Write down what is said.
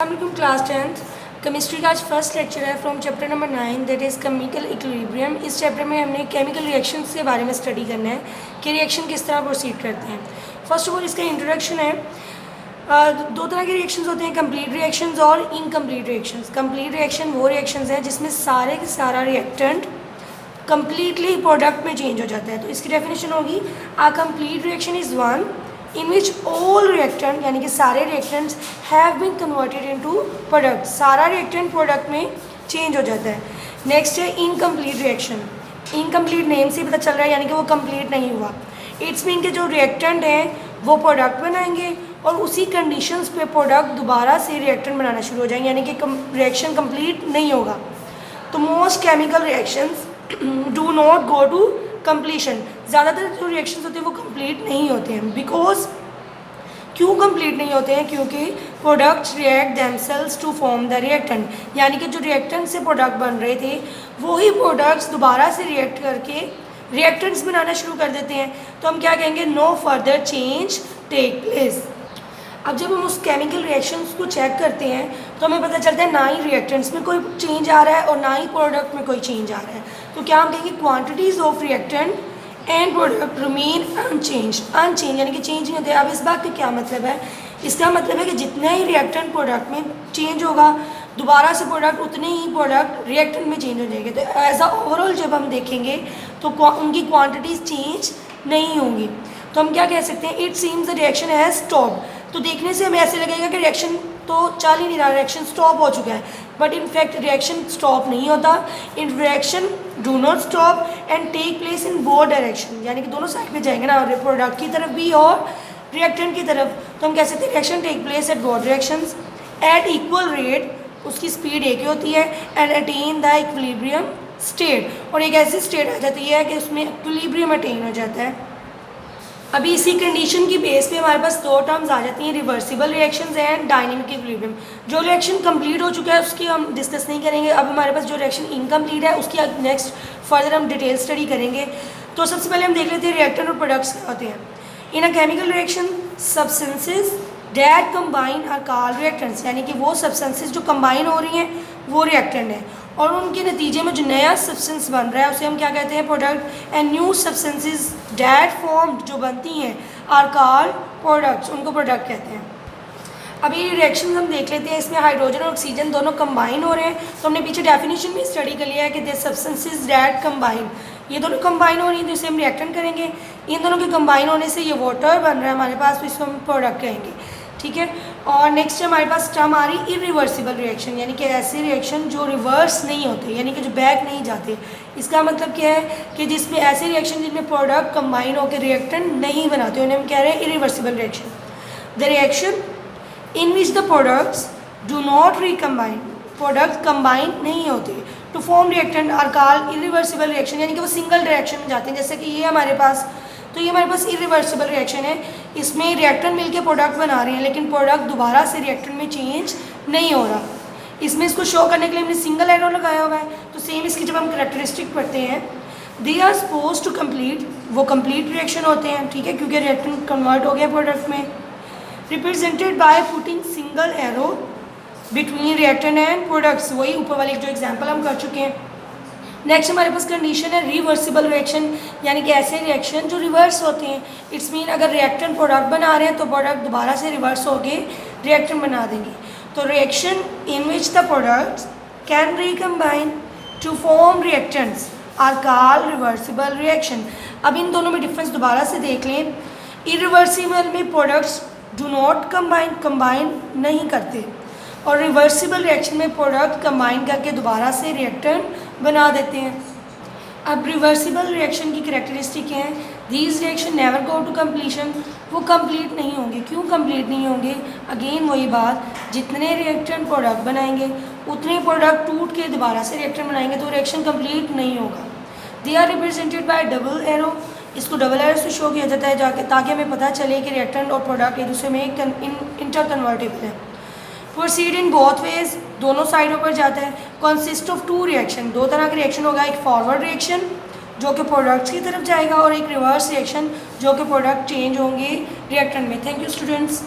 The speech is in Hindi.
अस्सलाम क्लास 10th केमिस्ट्री का आज फर्स्ट लेक्चर है from chapter number 9 that is chemical equilibrium. इस चैप्टर में हमने केमिकल रिएक्शंस के बारे में स्टडी करना है कि रिएक्शन किस तरह प्रोसीड करते हैं। फर्स्ट ऑफ ऑल इसका इंट्रोडक्शन है। दो तरह के रिएक्शंस होते हैं, कंप्लीट रिएक्शंस और इनकम्प्लीट रिएक्शंस। कंप्लीट रिएक्शन वो रिएक्शंस हैं जिसमें सारे के सारा रिएक्टेंट कम्प्लीटली प्रोडक्ट में चेंज हो जाता है। तो इसकी डेफिनेशन होगी a complete reaction is one in which all reactant यानी कि सारे reactants have been converted into product. सारा रिएक्टेंट प्रोडक्ट में चेंज हो जाता है। नेक्स्ट है इनकम्प्लीट रिएक्शन। इनकम्प्लीट नेम से पता चल रहा है यानी कि वो कंप्लीट नहीं हुआ। इट्स मीन के जो रिएक्टेंट हैं वो प्रोडक्ट बनाएंगे और उसी कंडीशंस पे प्रोडक्ट दोबारा से रिएक्टेंट बनाना शुरू हो जाएंगे यानी कि रिएक्शन कंप्लीट नहीं होगा। तो most chemical reactions do not go to completion. ज़्यादातर जो रिएक्शंस होते हैं वो कंप्लीट नहीं होते हैं। बिकॉज क्यों कंप्लीट नहीं होते हैं? क्योंकि products react themselves to form the reactant, यानी कि जो रिएक्टेंट से प्रोडक्ट बन रहे थे वही प्रोडक्ट्स दोबारा से रिएक्ट करके रिएक्टेंट्स बनाना शुरू कर देते हैं। तो हम क्या कहेंगे? No further change take place. अब जब हम उस केमिकल रिएक्शंस को चेक करते हैं तो हमें पता चलता है ना ही रिएक्टेंट्स में कोई चेंज आ रहा है और ना ही प्रोडक्ट में कोई चेंज आ रहा है। तो क्या हम कहेंगे? Quantities of reactant and product remain unchange. Unchange यानी कि चेंज नहीं होते। अब इस बात का क्या मतलब है? इसका मतलब है कि जितना ही रिएक्टेंट प्रोडक्ट में चेंज होगा दोबारा से प्रोडक्ट उतने ही प्रोडक्ट रिएक्टेंट में चेंज हो जाएंगे। तो एज अ ओवरऑल जब हम देखेंगे तो उनकी क्वांटिटीज़ चेंज नहीं होंगी। तो हम क्या कह सकते हैं? It seems the reaction has stop. तो देखने से हमें ऐसे लगेगा कि रिएक्शन तो चल ही नहीं रहा, रिएक्शन स्टॉप हो चुका है। But in fact reaction stop नहीं होता। In reaction do not stop and take place in both direction, यानी कि दोनों साइड पे जाएंगे ना, प्रोडक्ट की तरफ भी और रिएक्टेंट की तरफ। तो हम कह सकते हैं reaction take place at both directions at equal rate. उसकी स्पीड एक ही होती है and attain the equilibrium state. और एक ऐसी स्टेट आ जाती है कि उसमें इक्विलिब्रियम अटेन हो जाता है। अभी इसी कंडीशन की बेस पे हमारे पास दो टर्म्स आ जाती हैं, reversible reactions and dynamic equilibrium. जो रिएक्शन कंप्लीट हो चुका है उसकी हम डिस्कस नहीं करेंगे। अब हमारे पास जो रिएक्शन इनकम्प्लीट है उसकी नेक्स्ट फर्दर हम डिटेल स्टडी करेंगे। तो सबसे पहले हम देख लेते हैं रिएक्टेंट और प्रोडक्ट्स क्या होते हैं। In a chemical reaction substances that combine are called reactants, यानी कि वो सब्सटेंसेज जो कंबाइन हो रही हैं वो रिएक्टेंट है और उनके नतीजे में जो नया सब्सटेंस बन रहा है उसे हम क्या कहते हैं? Product. And new substances that form जो बनती हैं आर कॉल्ड प्रोडक्ट्स, उनको प्रोडक्ट कहते हैं। अभी ये रिएक्शन हम देख लेते हैं। इसमें हाइड्रोजन और ऑक्सीजन दोनों कंबाइन हो रहे हैं। तो हमने पीछे डेफिनेशन में स्टडी कर लिया है कि दिस सब्सटेंसेज डैट कंबाइन, ये दोनों कंबाइन हो रही हैं तो इसे हम रिएक्टेंट करेंगे। इन दोनों के कंबाइन होने से ये वाटर बन रहा है हमारे पास, तो इसको हम प्रोडक्ट कहेंगे। ठीक है। और नेक्स्ट हमारे पास टर्म आ रही इरिवर्सिबल रिएक्शन, यानी कि ऐसे रिएक्शन जो रिवर्स नहीं होते, यानी कि जो बैक नहीं जाते। इसका मतलब क्या है कि जिसमें ऐसे रिएक्शन जिनमें प्रोडक्ट कंबाइन होकर रिएक्टेंट नहीं बनाते उन्हें हम कह रहे हैं irreversible reaction. The reaction in which the products do not recombine, product combine नहीं होते to form reactant are called irreversible reaction, यानी कि वो सिंगल रिएक्शन में जाते हैं। जैसे कि ये हमारे पास, तो ये हमारे पास इरिवर्सिबल रिएक्शन है। इसमें रिएक्टेंट मिलके प्रोडक्ट बना रहे हैं लेकिन प्रोडक्ट दोबारा से रिएक्टेंट में चेंज नहीं हो रहा। इसमें इसको शो करने के लिए हमने सिंगल एरो लगाया हुआ है। तो सेम इसकी जब हम कैरेक्टरिस्टिक पढ़ते हैं, they are suppose to complete, वो कंप्लीट रिएक्शन होते हैं। ठीक है, क्योंकि रिएक्टेंट कन्वर्ट हो गया प्रोडक्ट में। Represented by putting single arrow between reactant and products, वही ऊपर वाली जो एग्जाम्पल हम कर चुके हैं। नेक्स्ट हमारे पास कंडीशन है रिवर्सिबल रिएक्शन, यानी कि ऐसे रिएक्शन जो रिवर्स होते हैं। इट्स मीन अगर रिएक्टेंट प्रोडक्ट बना रहे हैं तो प्रोडक्ट दोबारा से रिवर्स होके रिएक्टेंट बना देंगे। तो reaction in which the products can recombine to form reactants are called reversible reaction. अब इन दोनों में डिफरेंस दोबारा से देख लें। इरिवर्सिबल में products do not combine, combine नहीं करते, और रिवर्सिबल रिएक्शन में प्रोडक्ट कंबाइन करके दोबारा से रिएक्टेंट बना देते हैं। अब रिवर्सिबल रिएक्शन की कैरेक्टरिस्टिक हैं, these reaction never go to completion, वो कंप्लीट नहीं होंगे। क्यों कंप्लीट नहीं होंगे? अगेन वही बात, जितने रिएक्टेंट प्रोडक्ट बनाएंगे उतने प्रोडक्ट टूट के दोबारा से रिएक्टेंट बनाएंगे तो रिएक्शन कंप्लीट नहीं होगा। They are represented by double arrow, इसको डबल एरो से शो किया जाता है जाके ताकि हमें पता चले कि रिएक्टेंट और प्रोडक्ट एक दूसरे में इंटर कन्वर्टेबल है। प्रोसीड इन बोथ वेज, दोनों साइडों पर जाता है। कंसिस्ट ऑफ टू रिएक्शन, दो तरह का रिएक्शन होगा, एक फॉरवर्ड रिएक्शन जो कि प्रोडक्ट्स की तरफ जाएगा और एक रिवर्स रिएक्शन जो कि प्रोडक्ट चेंज होंगे रिएक्टेंट में। Thank you students.